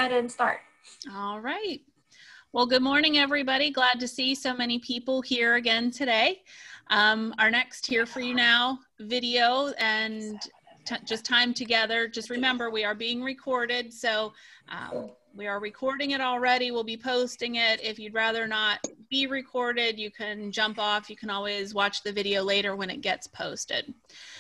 ahead and start. All right. Well, good morning, everybody. Glad to see so many people here again today. Our next Here For You Now video and just time together. Just remember, we are being recorded, so we are recording it already. We'll be posting it. If you'd rather not be recorded, you can jump off. You can always watch the video later when it gets posted.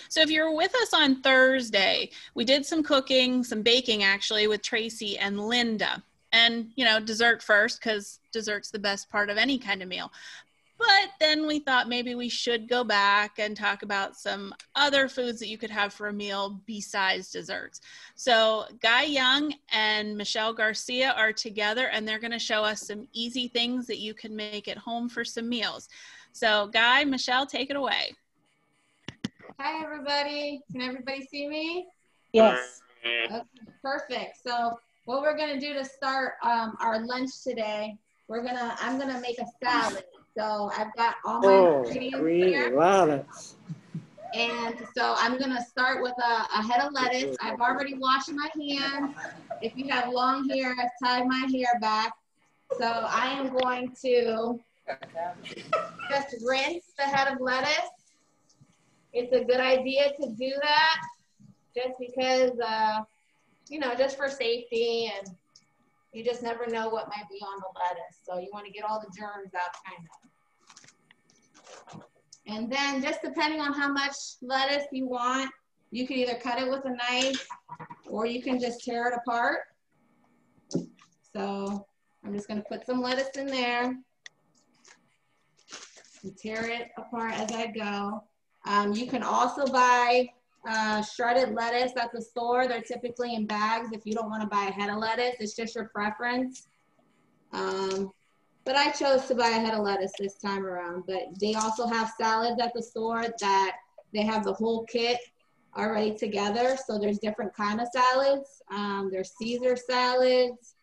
So if you're with us on Thursday, we did some cooking, some baking actually, with Tracy and Linda. And, you know, dessert first, because dessert's the best part of any kind of meal. But then we thought maybe we should go back and talk about some other foods that you could have for a meal besides desserts. So Guy Young and Michelle Garcia are together, and they're going to show us some easy things that you can make at home for some meals. So Guy, Michelle, take it away. Hi, everybody. Can everybody see me? Yes. Okay, perfect. So what we're going to do to start our lunch today, I'm going to make a salad. So I've got all my ingredients here. Wow. And so I'm going to start with a head of lettuce. I've already washed my hands. If you have long hair, I've tied my hair back. So I am going to just rinse the head of lettuce. It's a good idea to do that just because, you know, just for safety, and you just never know what might be on the lettuce. So you want to get all the germs out kind of. And then just depending on how much lettuce you want, you can either cut it with a knife or you can just tear it apart. So I'm just going to put some lettuce in there and tear it apart as I go. You can also buy shredded lettuce at the store. They're typically in bags if you don't want to buy a head of lettuce. It's just your preference. But I chose to buy a head of lettuce this time around. But they also have salads at the store that they have the whole kit already together. So there's different kind of salads. There's Caesar salads.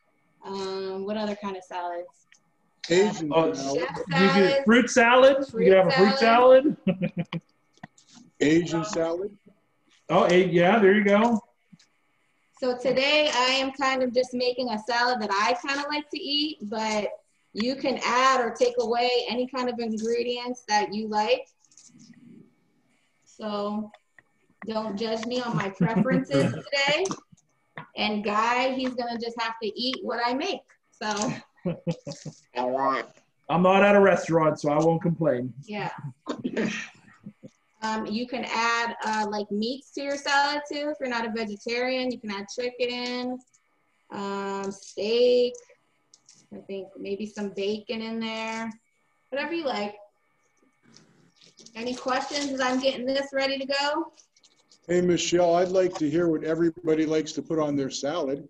What other kind of salads? Asian salad. You get fruit salad. You can have a fruit salad. Asian salad. Oh, yeah, there you go. So today I am kind of just making a salad that I kind of like to eat, but you can add or take away any kind of ingredients that you like. So don't judge me on my preferences today. And Guy, he's gonna just have to eat what I make. So I'm not at a restaurant, so I won't complain. yeah. You can add like meats to your salad too. If you're not a vegetarian, you can add chicken, steak, I think maybe some bacon in there, whatever you like. Any questions as I'm getting this ready to go? Hey, Michelle, I'd like to hear what everybody likes to put on their salad.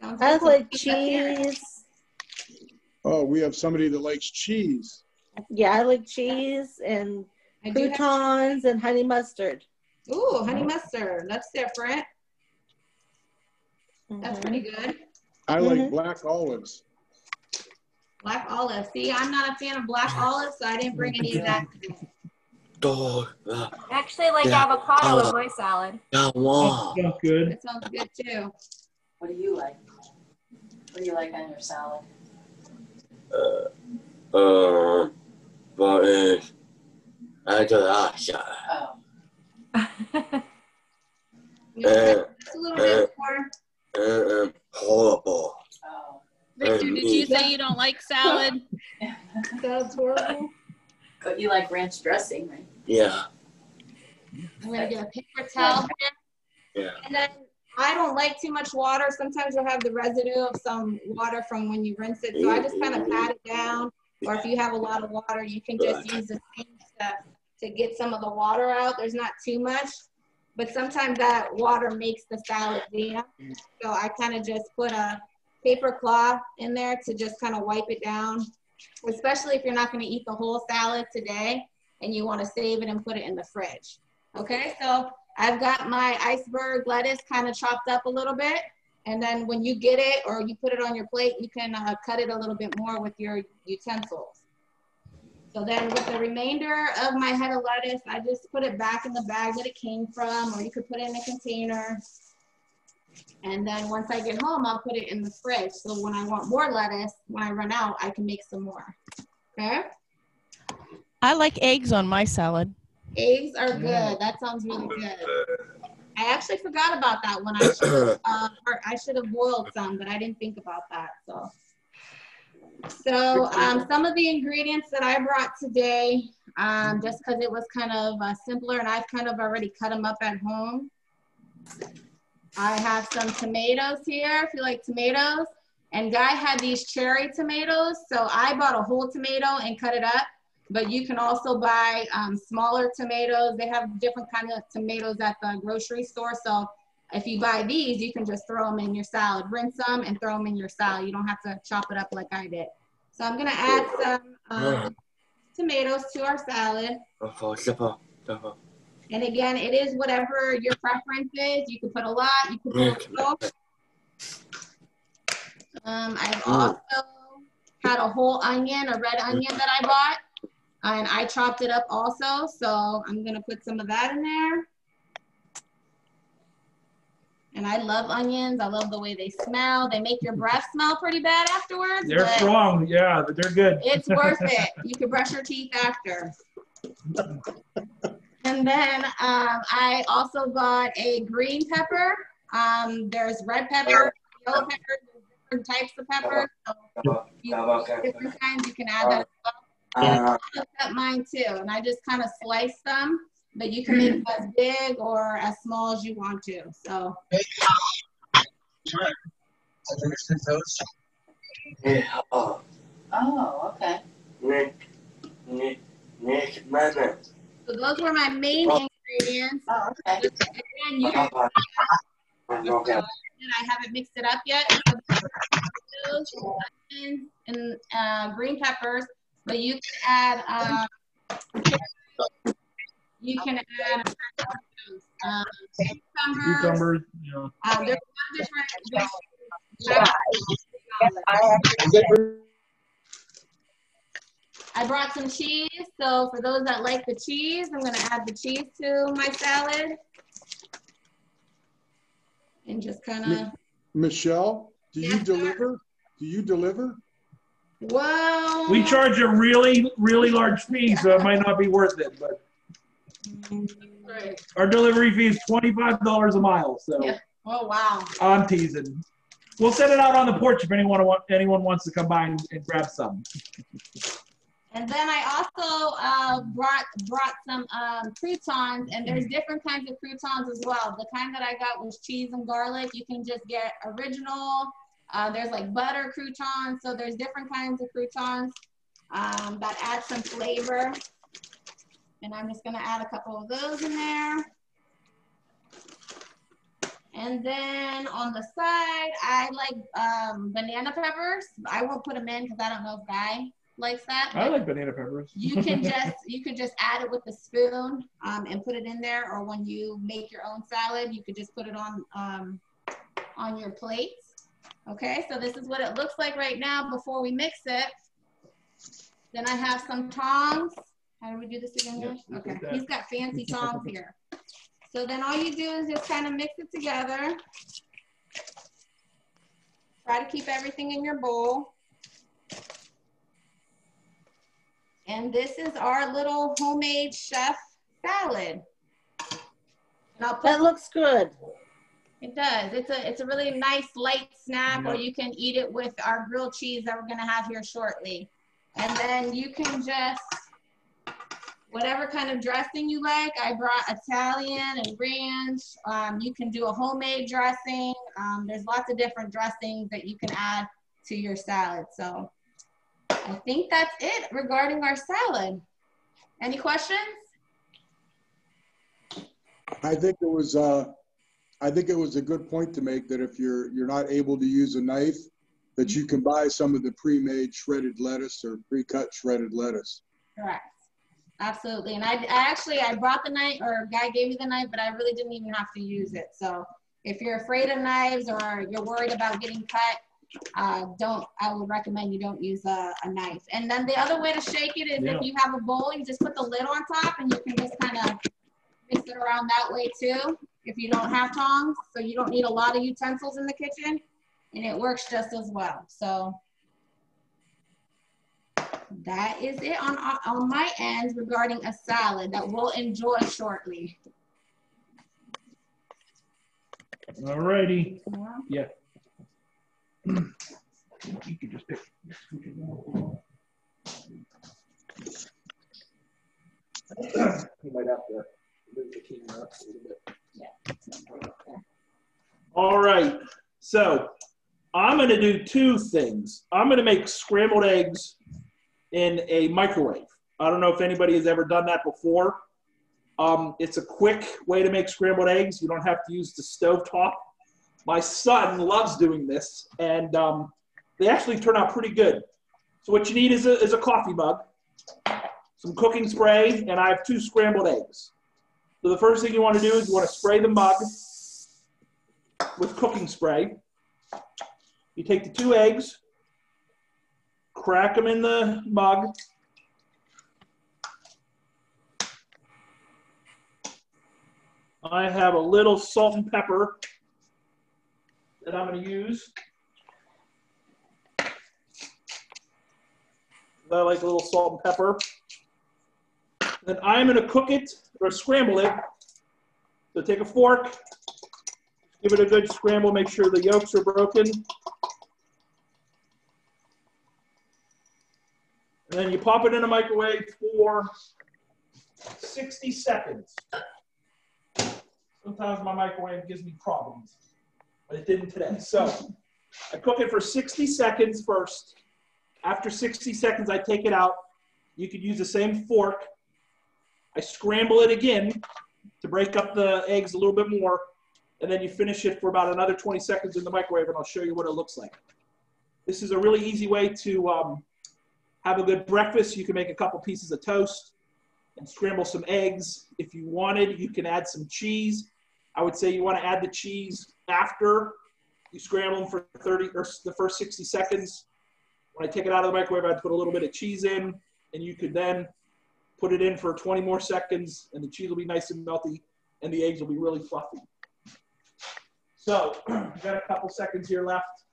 I like cheese. Oh, we have somebody that likes cheese. Yeah, I like cheese and croutons and honey mustard. Ooh, honey mustard. That's different. That's pretty good. I like black olives. Black olives. See, I'm not a fan of black olives, so I didn't bring any of that today. I actually like avocado in my salad. Oh, sounds good. That sounds good too. What do you like? What do you like on your salad? Just a little bit more. Horrible. Oh. Victor, did you say you don't like salad? That's horrible. But you like ranch dressing, right? Yeah. I'm gonna get a paper towel. Yeah. And then I don't like too much water. Sometimes you'll have the residue of some water from when you rinse it. So I just kind of pat it down. Or if you have a lot of water, you can just use the sink to get some of the water out. There's not too much. But sometimes that water makes the salad damp. So I kind of just put a paper cloth in there to just kind of wipe it down. Especially if you're not going to eat the whole salad today and you want to save it and put it in the fridge. Okay, so I've got my iceberg lettuce kind of chopped up a little bit. And then when you get it or you put it on your plate, you can cut it a little bit more with your utensils. So then with the remainder of my head of lettuce, I just put it back in the bag that it came from, or you could put it in a container. And then once I get home, I'll put it in the fridge. So when I want more lettuce, when I run out, I can make some more. Okay? I like eggs on my salad. Eggs are good. That sounds really good. I actually forgot about that one. I should have boiled some, but I didn't think about that. So some of the ingredients that I brought today, just because it was kind of simpler and I've kind of already cut them up at home. I have some tomatoes here, if you like tomatoes. And Guy had these cherry tomatoes, so I bought a whole tomato and cut it up. But you can also buy smaller tomatoes. They have different kinds of tomatoes at the grocery store. So if you buy these, you can just throw them in your salad. Rinse them and throw them in your salad. You don't have to chop it up like I did. So I'm gonna add some tomatoes to our salad. And again, it is whatever your preference is. You can put a lot, you can put a little. I've also had a whole onion, a red onion that I bought. And I chopped it up also, so I'm gonna put some of that in there. And I love onions. I love the way they smell. They make your breath smell pretty bad afterwards. They're strong, yeah, but they're good. It's worth it. You can brush your teeth after. And then I also bought a green pepper. There's red pepper, yellow pepper, different types of peppers. So if you use different kinds, you can add that as well. And I looked at mine too, and I just kind of sliced them, but you can make them as big or as small as you want to. So. Oh, okay. So those were my main ingredients. Oh, okay. Again, you can I haven't mixed it up yet. And green peppers. But you can add Cucumbers. Yeah. There's different. I brought some cheese, so for those that like the cheese, I'm gonna add the cheese to my salad. And just kind of. Michelle, do you deliver? Do you deliver? Well, We charge a really, really large fee, so it might not be worth it. But our delivery fee is $25 a mile. So. Yeah. Oh wow. I'm teasing. We'll set it out on the porch if anyone wants to come by and grab some. And then I also brought some croutons, and there's different kinds of croutons as well. The kind that I got was cheese and garlic. You can just get original. There's like butter croutons, so there's different kinds of croutons that add some flavor. And I'm just gonna add a couple of those in there. And then on the side, I like banana peppers. I won't put them in because I don't know if Guy likes that. I like banana peppers. You can just add it with a spoon and put it in there, or when you make your own salad, you could just put it on your plates. Okay, so this is what it looks like right now before we mix it. Then I have some tongs. How do we do this again, Josh? Yep, okay, he's got fancy tongs here. So then all you do is just kind of mix it together. Try to keep everything in your bowl. And this is our little homemade chef salad. And I'll put, that looks good. It does. It's a really nice light snack, or you can eat it with our grilled cheese that we're gonna have here shortly. And then you can just, whatever kind of dressing you like. I brought Italian and ranch. You can do a homemade dressing. There's lots of different dressings that you can add to your salad. So I think that's it regarding our salad. Any questions? I think it was a good point to make, that if you're not able to use a knife, that you can buy some of the pre-made shredded lettuce or pre-cut shredded lettuce. Correct. Absolutely. And I brought the knife, or Guy gave me the knife, but I really didn't even have to use it. So if you're afraid of knives or you're worried about getting cut, I would recommend you don't use a knife. And then the other way to shake it is if you have a bowl, you just put the lid on top and you can just kind of mix it around that way too. if you don't have tongs, so you don't need a lot of utensils in the kitchen, and it works just as well. So that is it on my end regarding a salad that we'll enjoy shortly. All righty. Yeah. You can just pick. You might have to move the camera up a little bit. Yeah. All right. So I'm going to do two things. I'm going to make scrambled eggs in a microwave. I don't know if anybody has ever done that before. It's a quick way to make scrambled eggs. You don't have to use the stovetop. My son loves doing this, and they actually turn out pretty good. So what you need is a coffee mug, some cooking spray, and I have 2 scrambled eggs. So the first thing you want to do is you want to spray the mug with cooking spray. You take the 2 eggs, crack them in the mug. I have a little salt and pepper that I'm going to use. I like a little salt and pepper. Then I'm going to cook it or scramble it. So take a fork, give it a good scramble, make sure the yolks are broken. And then you pop it in a microwave for 60 seconds. Sometimes my microwave gives me problems, but it didn't today. So I cook it for 60 seconds first. After 60 seconds, I take it out. You could use the same fork. I scramble it again to break up the eggs a little bit more, and then you finish it for about another 20 seconds in the microwave, and I'll show you what it looks like. This is a really easy way to have a good breakfast. You can make a couple pieces of toast and scramble some eggs. If you wanted, you can add some cheese. I would say you want to add the cheese after you scramble them for 30 or the first 60 seconds. When I take it out of the microwave, I'd put a little bit of cheese in, and you could then put it in for 20 more seconds, and the cheese will be nice and melty, and the eggs will be really fluffy. So we've got a couple seconds here left,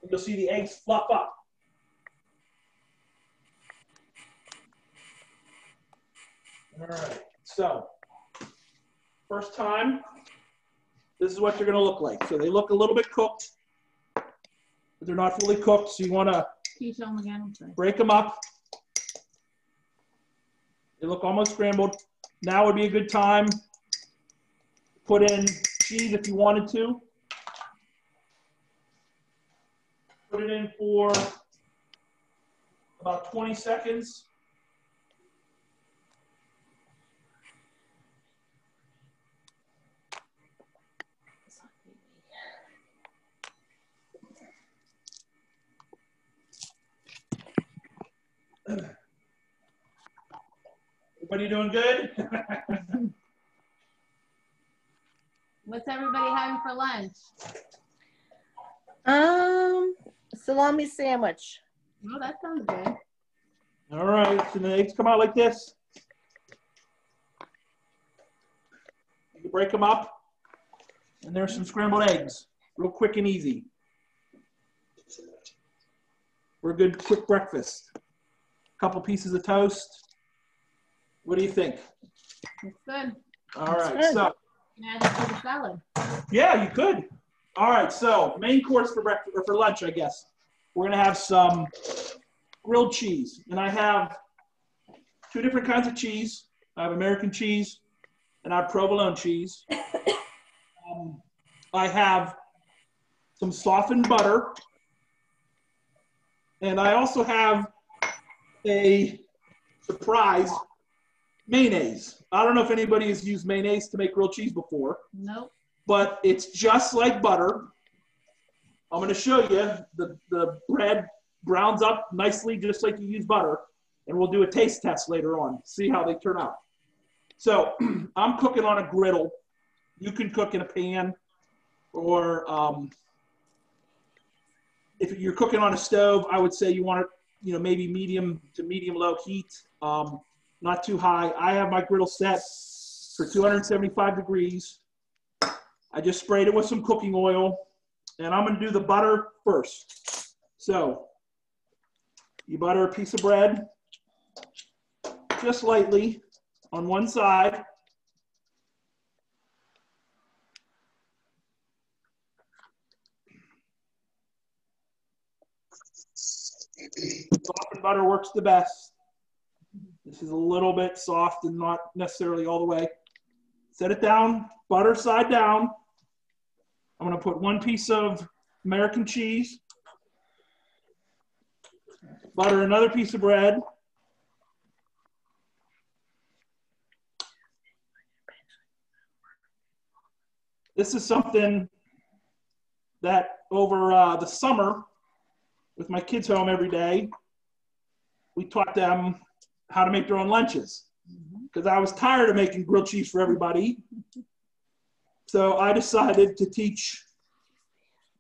and you'll see the eggs fluff up. All right, so first time, this is what they're going to look like. So they look a little bit cooked, but they're not fully cooked, so you want to break them up. They look almost scrambled. Now would be a good time to put in cheese if you wanted to. Put it in for about 20 seconds. Everybody doing good? What's everybody having for lunch? Salami sandwich. Oh, that sounds good. All right, so the eggs come out like this. You can break them up, and there's some scrambled eggs. Real quick and easy. For a good quick breakfast. A couple pieces of toast. What do you think? That's good. All right, good. so. Can I add it to the salad? Yeah, you could. All right, so main course for breakfast or for lunch, I guess. We're gonna have some grilled cheese, and I have 2 different kinds of cheese. I have American cheese, and I have provolone cheese. I have some softened butter, and I also have a surprise mayonnaise. I don't know if anybody has used mayonnaise to make grilled cheese before. Nope. But it's just like butter. I'm going to show you the bread browns up nicely just like you use butter, and we'll do a taste test later on, see how they turn out. So I'm cooking on a griddle. You can cook in a pan, or if you're cooking on a stove, I would say you want it, maybe medium to medium low heat, not too high. I have my griddle set for 275 degrees. I just sprayed it with some cooking oil, and I'm gonna do the butter first. So you butter a piece of bread just lightly on one side. Softened butter works the best. This is a little bit soft and not necessarily all the way. Set it down, butter side down. I'm gonna put one piece of American cheese, butter another piece of bread. This is something that over the summer, with my kids home every day, we taught them how to make their own lunches because I was tired of making grilled cheese for everybody. So I decided to teach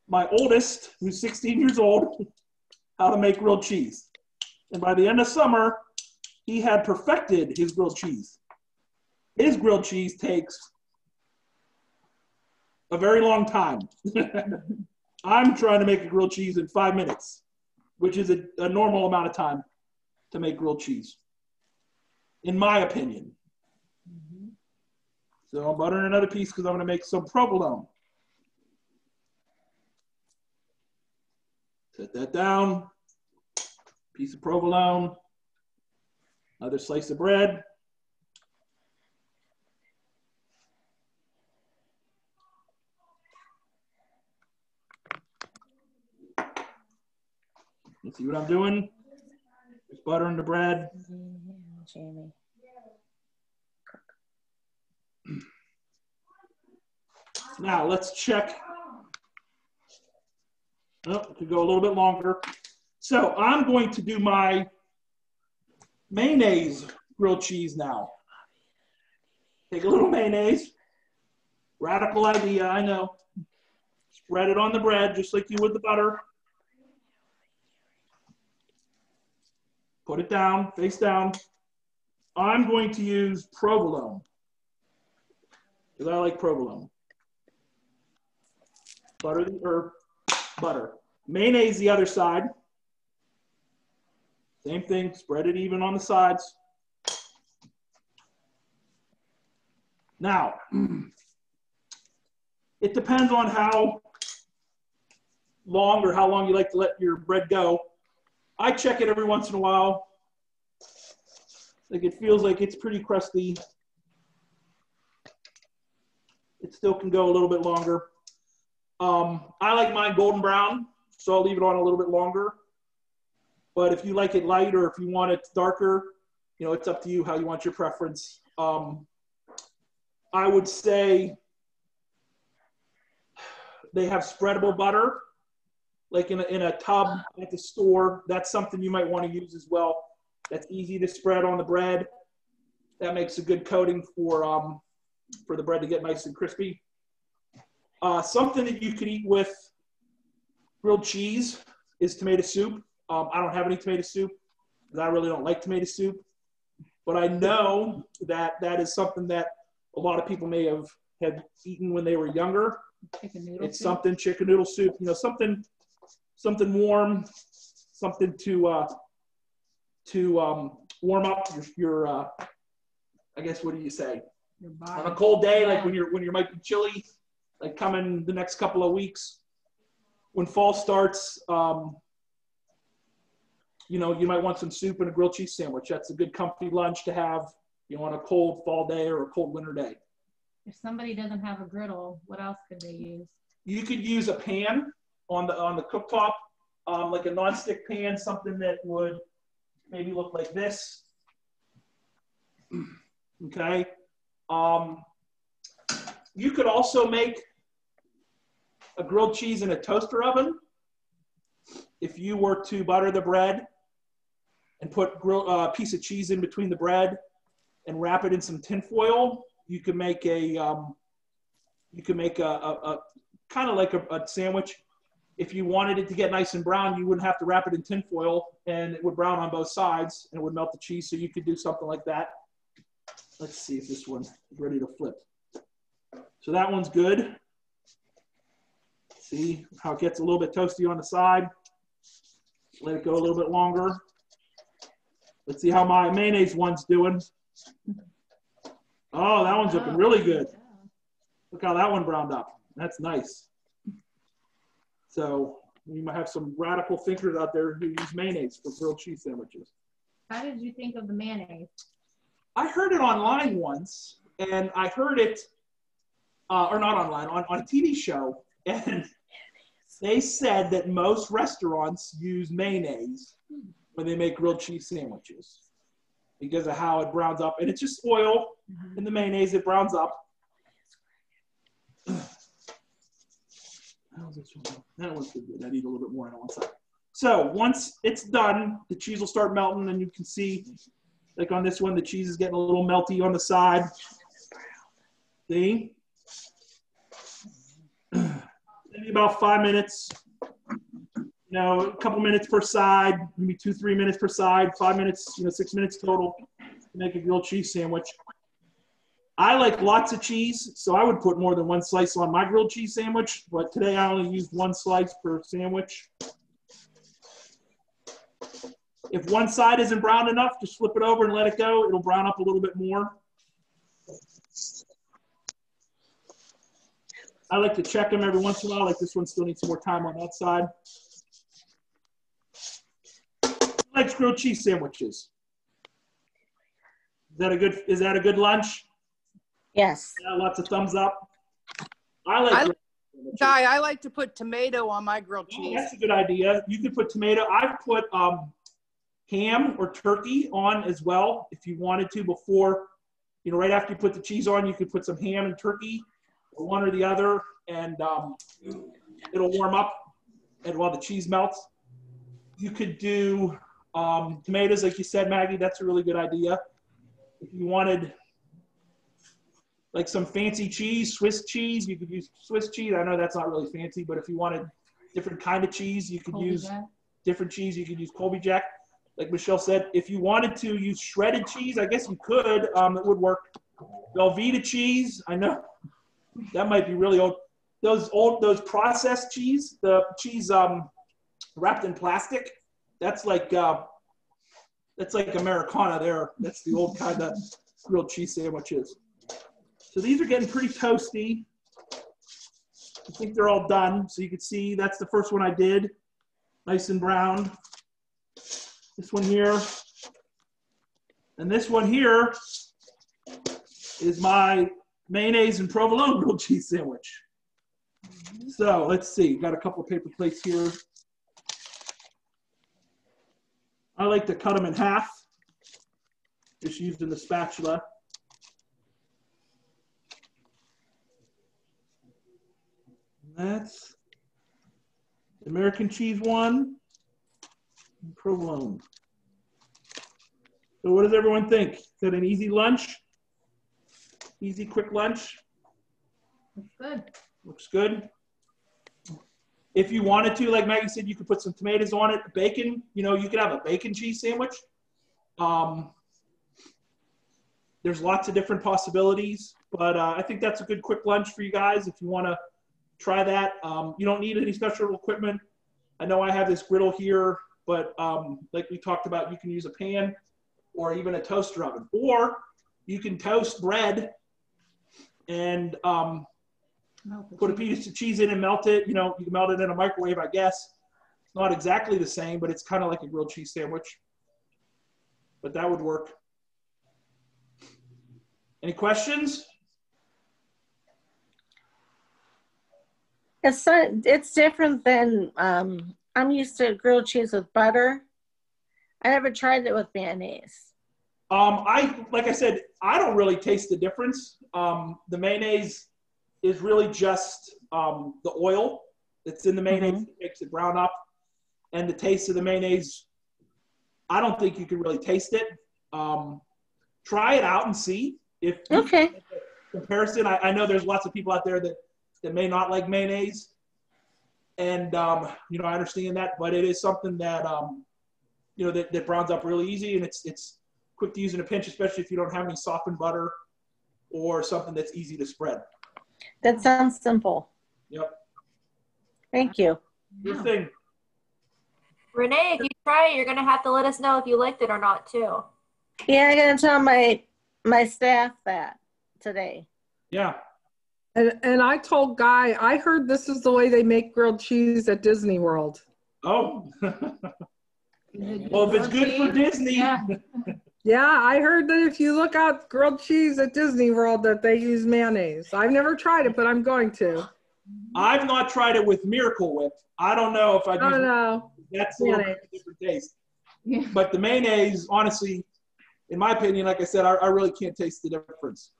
my oldest, who's 16 years old, how to make grilled cheese. And by the end of summer, he had perfected his grilled cheese. His grilled cheese takes a very long time. I'm trying to make a grilled cheese in 5 minutes, which is a normal amount of time to make grilled cheese, in my opinion. So I'm buttering another piece because I'm going to make some provolone. Set that down. Piece of provolone. Another slice of bread. You see what I'm doing? Just buttering the bread. Jamie. Now let's check. Oh, it could go a little bit longer. So I'm going to do my mayonnaise grilled cheese now. Take a little mayonnaise. Radical idea, I know. Spread it on the bread just like you would the butter. Put it down, face down. I'm going to use provolone because I like provolone. Butter. Mayonnaise the other side. Same thing, spread it even on the sides. Now, it depends on how long you like to let your bread go. I check it every once in a while. Like it feels like it's pretty crusty. It still can go a little bit longer. I like mine golden brown, so I'll leave it on a little bit longer. But if you like it light or if you want it darker, you know, it's up to you how you want your preference. I would say they have spreadable butter, like in a tub at the store. That's something you might want to use as well. That's easy to spread on the bread. That makes a good coating for the bread to get nice and crispy. Something that you could eat with grilled cheese is tomato soup. I don't have any tomato soup because I really don't like tomato soup. But I know that that is something that a lot of people may have eaten when they were younger. It's something, chicken noodle soup, you know, something warm, something to warm up your I guess, what do you say? On a cold day, like when you might be chilly, like coming the next couple of weeks, when fall starts, you know, you might want some soup and a grilled cheese sandwich. That's a good comfy lunch to have, you know, on a cold fall day or a cold winter day. If somebody doesn't have a griddle, what else could they use? You could use a pan on the cooktop, like a nonstick pan, something that would maybe look like this. Okay. You could also make a grilled cheese in a toaster oven. If you were to butter the bread and put a piece of cheese in between the bread and wrap it in some tin foil, you can make a kind of like a sandwich. If you wanted it to get nice and brown, you wouldn't have to wrap it in tin foil, and it would brown on both sides and it would melt the cheese. So you could do something like that. Let's see if this one is ready to flip. So that one's good. See how it gets a little bit toasty on the side. Let it go a little bit longer. Let's see how my mayonnaise one's doing. Oh, that one's looking really good. Look how that one browned up. That's nice. So we might have some radical thinkers out there who use mayonnaise for grilled cheese sandwiches. How did you think of the mayonnaise? I heard it online once, and I heard it, or not online, on a TV show, and they said that most restaurants use mayonnaise when they make grilled cheese sandwiches because of how it browns up. And it's just oil in the mayonnaise, it browns up. How's this one? That one's good. I need a little bit more on one side. So once it's done, the cheese will start melting, and you can see, like on this one, the cheese is getting a little melty on the side. See? Maybe about 5 minutes. You know, a couple minutes per side, maybe 2-3 minutes per side, 5 minutes, 6 minutes total to make a grilled cheese sandwich. I like lots of cheese, so I would put more than one slice on my grilled cheese sandwich, but today I only used one slice per sandwich. If one side isn't brown enough, just flip it over and let it go. It'll brown up a little bit more. I like to check them every once in a while, like this one still needs some more time on that side. I like grilled cheese sandwiches. Is that a good lunch? Yes. Yeah, lots of thumbs up. I like to put tomato on my grilled cheese. That's a good idea. You could put tomato. I've put ham or turkey on as well if you wanted to before, right after you put the cheese on, you could put some ham and turkey or one or the other, and it'll warm up and while the cheese melts. You could do tomatoes, like you said, Maggie. That's a really good idea. If you wanted like some fancy cheese, Swiss cheese, you could use Swiss cheese. I know that's not really fancy, but if you wanted different kind of cheese, you could use different cheese. You could use Colby Jack. Like Michelle said, if you wanted to use shredded cheese, I guess you could. It would work. Velveeta cheese, I know that might be really old. Those processed cheese, the cheese wrapped in plastic, that's like Americana there. That's the old kind of grilled cheese sandwiches. So these are getting pretty toasty. I think they're all done. So you can see that's the first one I did. Nice and brown. This one here. And this one here is my mayonnaise and provolone grilled cheese sandwich. So let's see. Got a couple of paper plates here. I like to cut them in half, just using the spatula. That's the American cheese one, and provolone. So what does everyone think? Is that an easy lunch? Easy, quick lunch? Looks good. Looks good. If you wanted to, like Maggie said, you could put some tomatoes on it, bacon. You could have a bacon cheese sandwich. There's lots of different possibilities, but I think that's a good quick lunch for you guys if you want to try that. You don't need any special equipment. I know I have this griddle here, but like we talked about, you can use a pan or even a toaster oven. Or you can toast bread and put a piece of cheese in and melt it. You can melt it in a microwave, I guess. It's not exactly the same, but it's kind of like a grilled cheese sandwich. But that would work. Any questions? It's different than, I'm used to grilled cheese with butter. I never tried it with mayonnaise. Like I said, I don't really taste the difference. The mayonnaise is really just the oil that's in the mayonnaise that makes it brown up. And the taste of the mayonnaise, I don't think you can really taste it. Try it out and see if comparison. I know there's lots of people out there that may not like mayonnaise. And, I understand that, but it is something that, that browns up really easy, and it's quick to use in a pinch, especially if you don't have any softened butter or something that's easy to spread. That sounds simple. Yep. Thank you. Your thing. Renee, if you try it, you're going to have to let us know if you liked it or not, too. Yeah, I'm going to tell my staff that today. Yeah. And I told Guy, I heard this is the way they make grilled cheese at Disney World. Oh. Well, if it's good for Disney. Yeah, I heard that if you look out grilled cheese at Disney World that they use mayonnaise. I've never tried it, but I'm going to. I've not tried it with Miracle Whip. I don't know if I do. No. That's a little bit different taste. But the mayonnaise, honestly, in my opinion, like I said, I really can't taste the difference.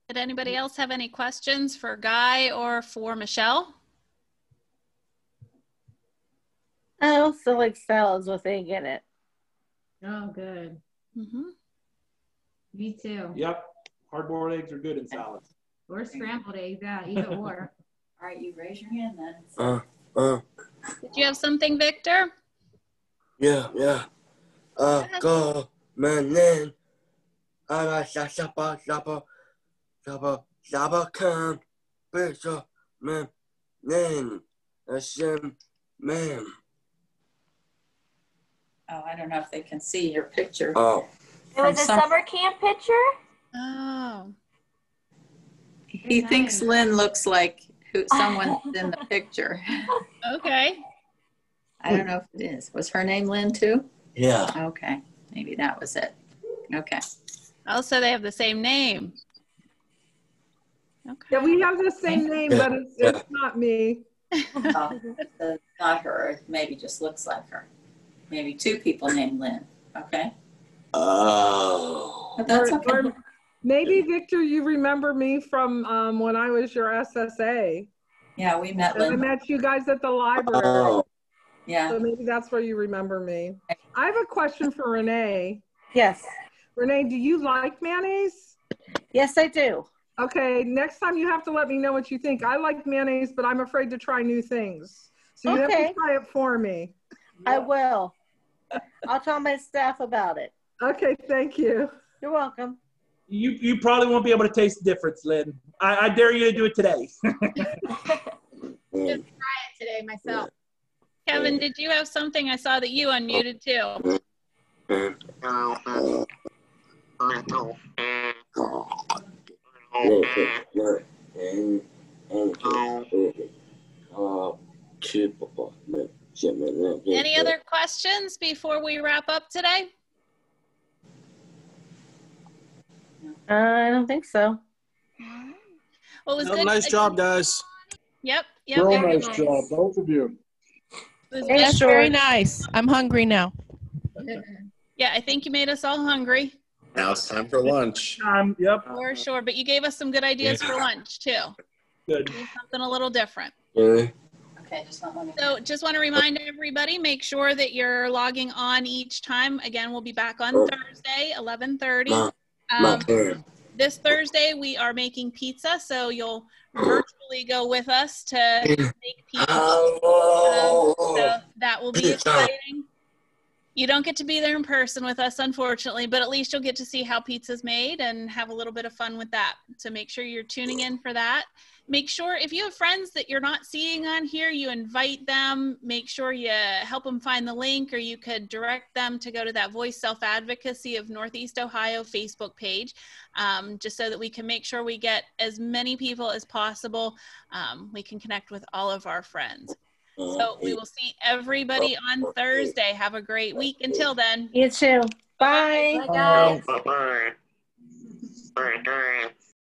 Did anybody else have any questions for Guy or for Michelle? I also like salads with egg in it. Oh, good. Mm-hmm. Me too. Yep. Hard-boiled eggs are good in salads. Or scrambled eggs, yeah, either or. All right, you raise your hand then. Did you have something, Victor? Yeah. Go, man, then. Come, Bishop, man, then. Hashem, man. Oh, I don't know if they can see your picture. Oh. It was a summer camp picture? Oh. He thinks Lynn looks like someone in the picture. Okay. I don't know if it is. Was her name Lynn too? Yeah. Okay. Maybe that was it. Okay. Also, they have the same name. Okay. Yeah, we have the same name, but it's not me. Oh, it's not her. It maybe just looks like her. Maybe two people named Lynn. Okay. Oh. But that's okay. Or maybe, Victor, you remember me from when I was your SSA. Yeah, we met Lynn. I met you guys at the library. Oh. Yeah. So maybe that's where you remember me. I have a question for Renee. Yes. Renee, do you like mayonnaise? Yes, I do. Okay, next time you have to let me know what you think. I like mayonnaise, but I'm afraid to try new things. So you have to try it for me. I will. I'll tell my staff about it. Okay, thank you. You're welcome. You probably won't be able to taste the difference, Lynn. I dare you to do it today. Just try it today myself. Kevin, did you have something? I saw that you unmuted too. Any other questions before we wrap up today? I don't think so. Well, it was good. Nice job, guys. Yep. Real nice job, both of you. That's very nice. I'm hungry now. Yeah, I think you made us all hungry. Now it's time for lunch. Yep. For sure, but you gave us some good ideas for lunch too. Good. Do something a little different. Okay, just not one. So just want to remind everybody, make sure that you're logging on each time. Again, we'll be back on Thursday, 11:30. This Thursday, we are making pizza, so you'll virtually go with us to make pizza. So that will be exciting. You don't get to be there in person with us, unfortunately, but at least you'll get to see how pizza's made and have a little bit of fun with that. So make sure you're tuning in for that. Make sure if you have friends that you're not seeing on here, you invite them. Make sure you help them find the link, or you could direct them to go to that Voice Self-Advocacy of Northeast Ohio Facebook page, just so that we can make sure we get as many people as possible. We can connect with all of our friends. So we will see everybody on Thursday. Have a great week. Until then. You too. Bye. Bye, guys. Bye-bye.